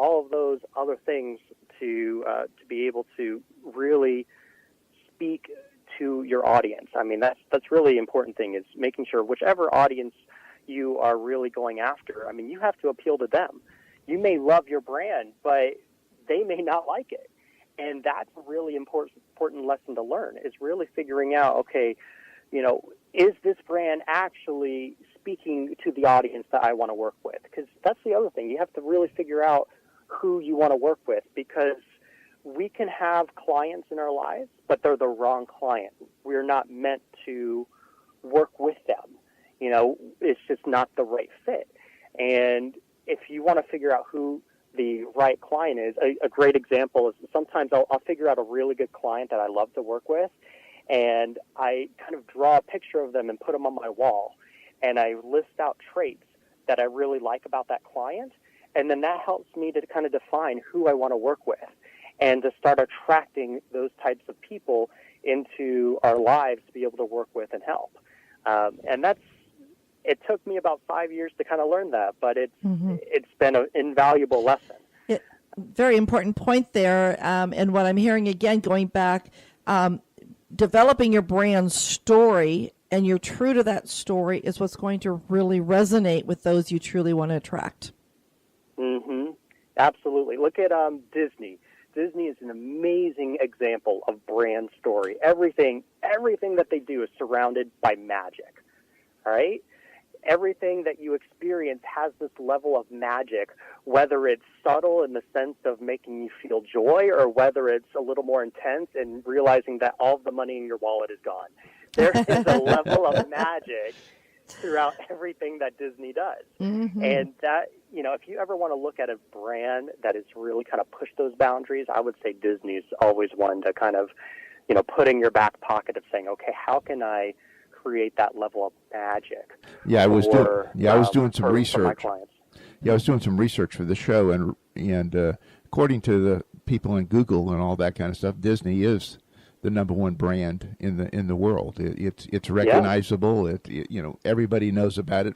all of those other things to be able to really speak to your audience. I mean, that's really important thing, is making sure whichever audience you are really going after, I mean, you have to appeal to them. You may love your brand, but they may not like it. And that's a really important lesson to learn, is really figuring out, okay, is this brand actually speaking to the audience that I want to work with? Because that's the other thing. You have to really figure out who you want to work with, because we can have clients in our lives, but they're the wrong client. We're not meant to work with them. It's just not the right fit. And if you want to figure out who the right client is, a great example is sometimes I'll figure out a really good client that I love to work with, and I kind of draw a picture of them and put them on my wall, and I list out traits that I really like about that client, and then that helps me to kind of define who I want to work with and to start attracting those types of people into our lives to be able to work with and help. And it took me about 5 years to kind of learn that, but it's been an invaluable lesson. Very important point there. And what I'm hearing again, going back, developing your brand story, and you're true to that story, is what's going to really resonate with those you truly want to attract. Absolutely. Look at Disney. Disney is an amazing example of brand story. Everything that they do is surrounded by magic. All right? Everything that you experience has this level of magic, whether it's subtle in the sense of making you feel joy, or whether it's a little more intense and realizing that all of the money in your wallet is gone. There is a level of magic throughout everything that Disney does. And that, if you ever want to look at a brand that has really kind of pushed those boundaries, I would say Disney's always one to kind of, put in your back pocket of saying, okay, how can I create that level of magic? I was doing some research. For my clients. I was doing some research for the show, and according to the people in Google and all that kind of stuff, Disney is the number one brand in the world. It's recognizable. Everybody knows about it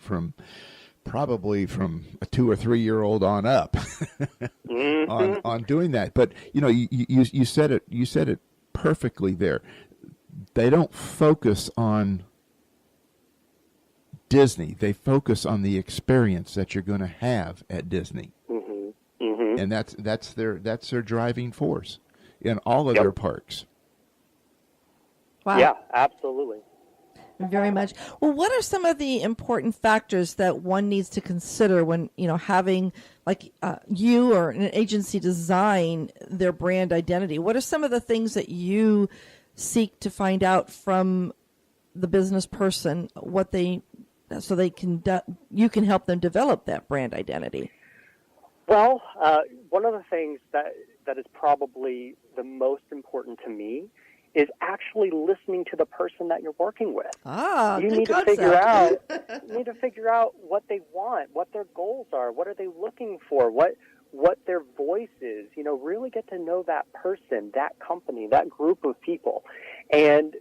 probably from a 2 or 3 year old on up on doing that. But you said it perfectly there. They don't focus on Disney. They focus on the experience that you're going to have at Disney, and that's their driving force in all of their parks. Wow. Yeah, absolutely. Very much. Well, what are some of the important factors that one needs to consider when, having you or an agency design their brand identity? What are some of the things that you seek to find out from the business person, you can help them develop that brand identity? Well, one of the things that is probably the most important to me is actually listening to the person that you're working with. You need to figure out what they want, what their goals are, what are they looking for, what their voice is. Really get to know that person, that company, that group of people. And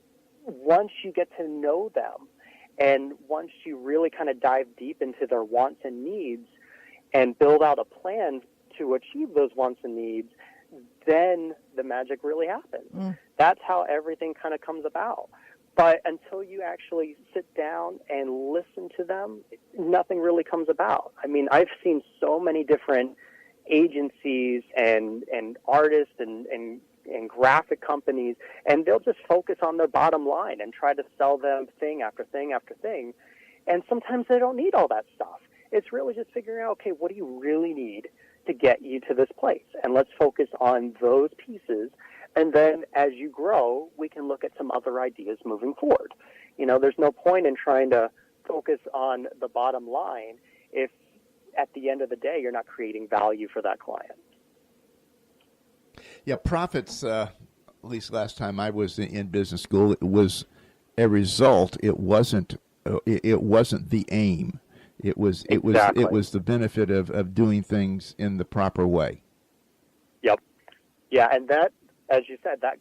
once you get to know them, and once you really kind of dive deep into their wants and needs and build out a plan to achieve those wants and needs, then the magic really happens. That's how everything kind of comes about. But until you actually sit down and listen to them, nothing really comes about. I mean, I've seen so many different agencies and artists and graphic companies, and they'll just focus on their bottom line and try to sell them thing after thing after thing. And sometimes they don't need all that stuff. It's really just figuring out, okay, what do you really need to get you to this place? And let's focus on those pieces. And then as you grow, we can look at some other ideas moving forward. There's no point in trying to focus on the bottom line if at the end of the day you're not creating value for that client. Yeah, profits, at least last time I was in business school, it was a result. It wasn't the aim. It was the benefit of doing things in the proper way. Yep. Yeah, and that, as you said, that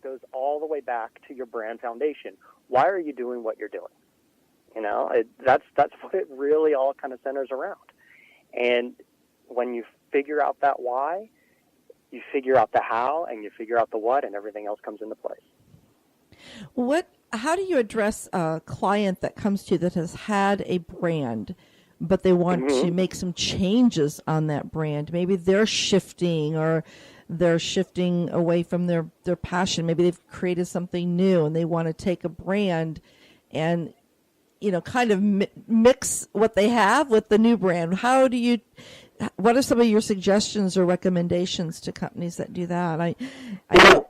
goes all the way back to your brand foundation. Why are you doing what you're doing? That's what it really all kind of centers around. And when you figure out that why, you figure out the how, and you figure out the what, and everything else comes into place. How do you address a client that comes to you that has had a brand, but they want to make some changes on that brand? Maybe they're shifting away from their passion. Maybe they've created something new and they want to take a brand and, kind of mix what they have with the new brand. What are some of your suggestions or recommendations to companies that do that?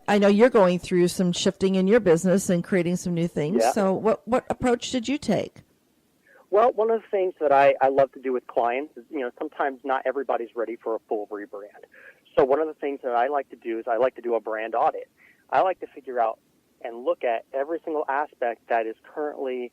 I know you're going through some shifting in your business and creating some new things. Yeah. So what approach did you take? Well, one of the things that I love to do with clients is, sometimes not everybody's ready for a full rebrand. So one of the things that I like to do is I like to do a brand audit. I like to figure out and look at every single aspect that is currently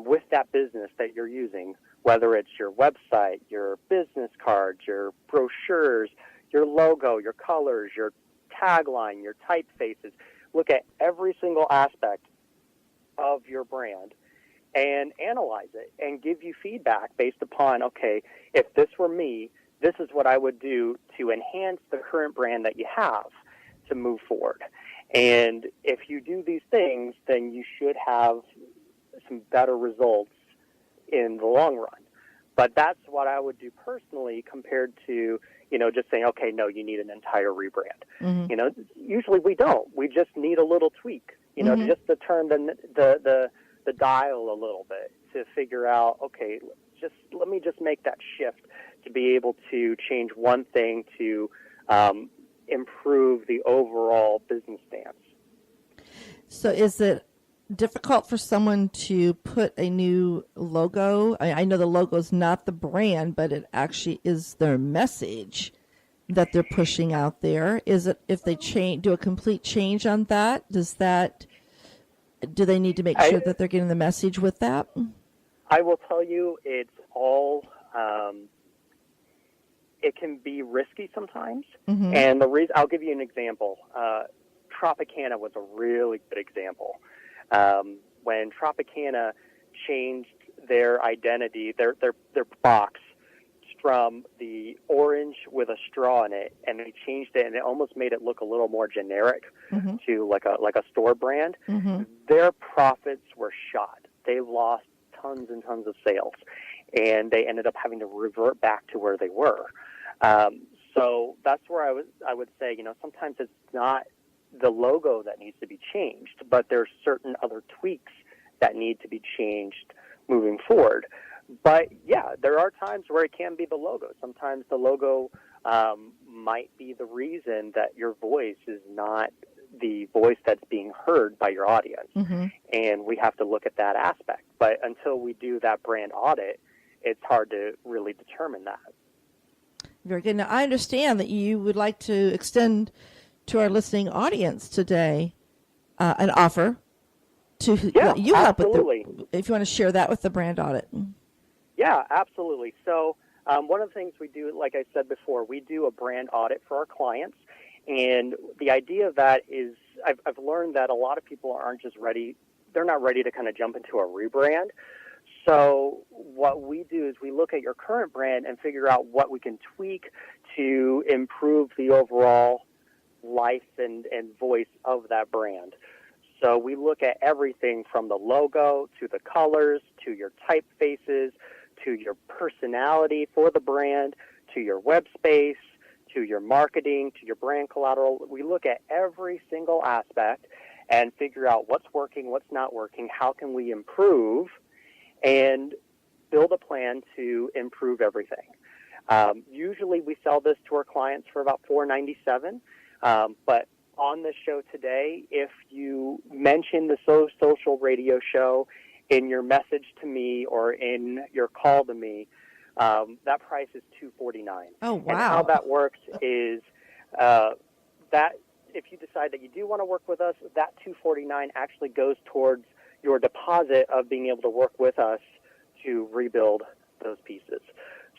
with that business that you're using, whether it's your website, your business cards, your brochures, your logo, your colors, your tagline, your typefaces. Look at every single aspect of your brand and analyze it and give you feedback based upon, okay, if this were me, this is what I would do to enhance the current brand that you have to move forward. And if you do these things, then you should have some better results in the long run. But that's what I would do personally compared to, just saying, okay, no, you need an entire rebrand. Mm-hmm. Usually we don't. We just need a little tweak, just to turn the dial a little bit to figure out, okay, let me just make that shift to be able to change one thing to improve the overall business stance. So is it difficult for someone to put a new logo? I know the logo is not the brand, but it actually is their message that they're pushing out there. Is it, if they do a complete change on that, do they need to make sure that they're getting the message with that? I will tell you, it's all, it can be risky sometimes. Mm-hmm. And I'll give you an example. Tropicana was a really good example. When Tropicana changed their identity, their box from the orange with a straw in it, and they changed it, and it almost made it look a little more generic to like a store brand. Mm-hmm. Their profits were shot. They lost tons and tons of sales, and they ended up having to revert back to where they were. So that's where I would say, sometimes it's not the logo that needs to be changed, but there's certain other tweaks that need to be changed moving forward. But yeah, there are times where it can be the logo. Sometimes the logo might be the reason that your voice is not the voice that's being heard by your audience. Mm-hmm. And we have to look at that aspect. But until we do that brand audit, it's hard to really determine that. Very good. Now, I understand that you would like to extend to our listening audience today an offer to let you help with if you want to share that with the brand audit. Yeah, absolutely. So one of the things we do, like I said before, we do a brand audit for our clients. And the idea of that is I've learned that a lot of people aren't just ready. They're not ready to kind of jump into a rebrand. So what we do is we look at your current brand and figure out what we can tweak to improve the overall life and voice of that brand. So we look at everything from the logo to the colors to your typefaces to your personality for the brand to your web space to your marketing to your brand collateral. We look at every single aspect and figure out what's working, what's not working, how can we improve, and build a plan to improve everything. Usually we sell this to our clients for about $4.97. But on the show today, if you mention the social radio show in your message to me or in your call to me, that price is $249. Oh, wow. And how that works is that if you decide that you do want to work with us, that $249 actually goes towards your deposit of being able to work with us to rebuild those pieces.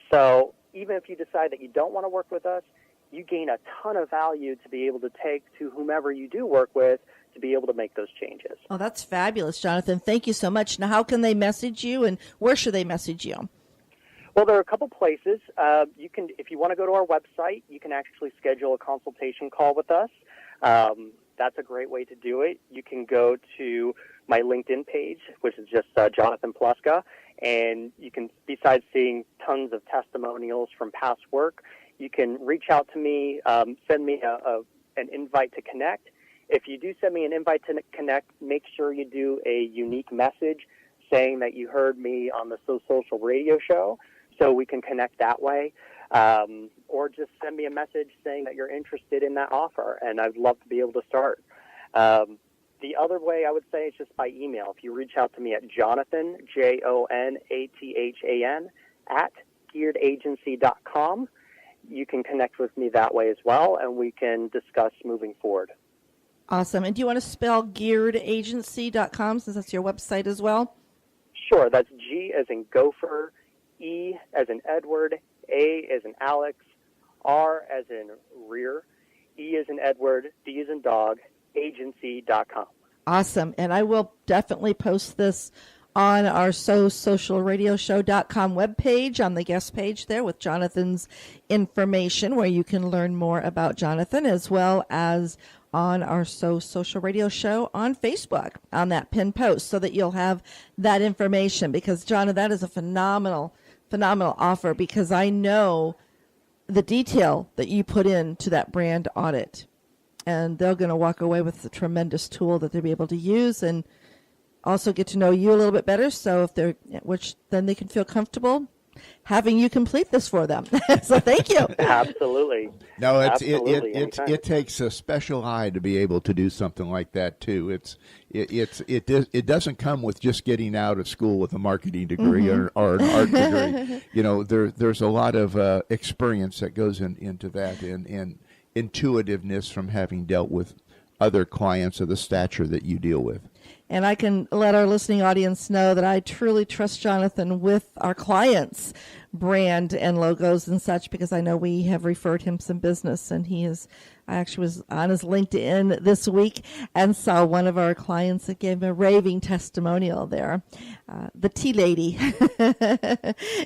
So even if you decide that you don't want to work with us, you gain a ton of value to be able to take to whomever you do work with to be able to make those changes. Oh, that's fabulous, Jonathan. Thank you so much. Now, how can they message you, and where should they message you? Well, there are a couple places. You can, if you want to go to our website, you can actually schedule a consultation call with us. That's a great way to do it. You can go to my LinkedIn page, which is just Jonathan Pleska, and you can, besides seeing tons of testimonials from past work, you can reach out to me, send me an invite to connect. If you do send me an invite to connect, make sure you do a unique message saying that you heard me on the So Social radio show, so we can connect that way. Or just send me a message saying that you're interested in that offer, and I'd love to be able to start. The other way I would say is just by email. If you reach out to me at Jonathan, JONATHAN, @gearedagency.com, you can connect with me that way as well, and we can discuss moving forward. Awesome. And do you want to spell gearedagency.com since that's your website as well? Sure. That's G as in gopher, E as in Edward, A as in Alex, R as in rear, E as in Edward, D as in dog, agency.com. Awesome. And I will definitely post this on our SoSocialRadioShow.com webpage on the guest page there with Jonathan's information, where you can learn more about Jonathan, as well as on our So Social Radio Show on Facebook on that pinned post, so that you'll have that information. Because, Jonathan, that is a phenomenal offer, because I know the detail that you put into that brand audit. And they're going to walk away with a tremendous tool that they'll be able to use and also get to know you a little bit better. So which then they can feel comfortable having you complete this for them. So thank you. Absolutely. No, it takes a special eye to be able to do something like that too. It doesn't come with just getting out of school with a marketing degree or an art degree. You know, there's a lot of experience that goes into that, and intuitiveness from having dealt with other clients of the stature that you deal with. And I can let our listening audience know that I truly trust Jonathan with our clients' brand and logos and such, because I know we have referred him some business, and I actually was on his LinkedIn this week and saw one of our clients that gave a raving testimonial there, the tea lady.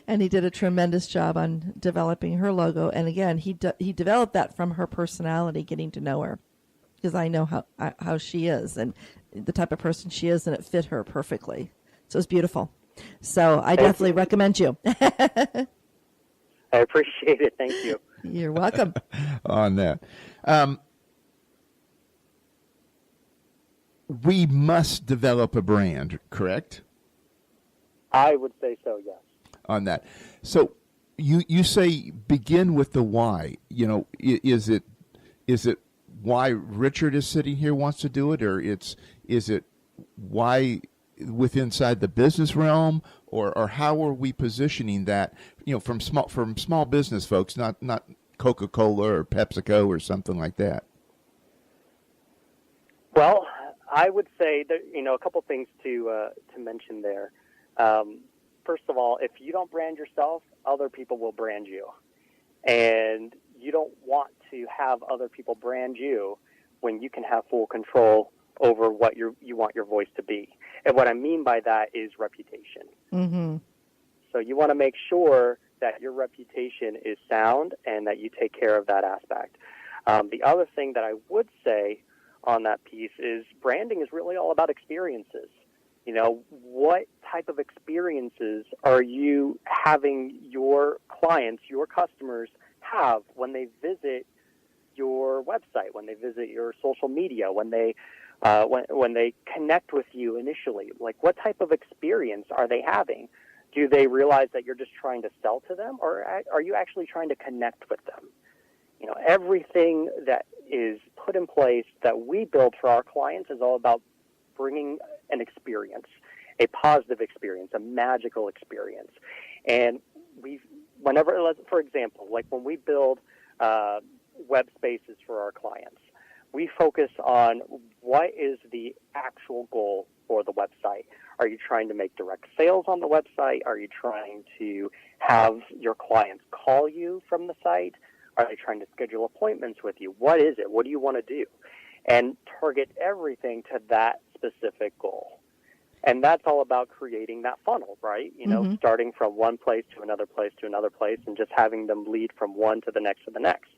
And he did a tremendous job on developing her logo. And again, he developed that from her personality, getting to know her, because I know how she is and the type of person she is, and it fit her perfectly. So it's beautiful. So I definitely recommend you. I appreciate it. Thank you. You're welcome. On that. We must develop a brand, correct? I would say so, yes. On that. So you say begin with the why. You know, is it why Richard is sitting here wants to do it, or is it why inside the business realm, or how are we positioning that, you know, from small business folks, not Coca-Cola or PepsiCo or something like that? Well, I would say that, you know, a couple things to mention there. First of all, if you don't brand yourself, other people will brand you, and you don't want to have other people brand you when you can have full control over what you want your voice to be. And what I mean by that is reputation. Mm-hmm. So you want to make sure that your reputation is sound and that you take care of that aspect. The other thing that I would say on that piece is branding is really all about experiences. You know, what type of experiences are you having your clients, your customers have when they visit your website, when they visit your social media, when they connect with you initially? Like, what type of experience are they having? Do they realize that you're just trying to sell to them, or are you actually trying to connect with them? You know, everything that is put in place that we build for our clients is all about bringing an experience, a positive experience, a magical experience. And for example, like when we build web spaces for our clients, we focus on what is the actual goal for the website. Are you trying to make direct sales on the website? Are you trying to have your clients call you from the site? Are they trying to schedule appointments with you? What is it? What do you want to do? And target everything to that specific goal. And that's all about creating that funnel, right? You know, starting from one place to another place to another place and just having them lead from one to the next to the next.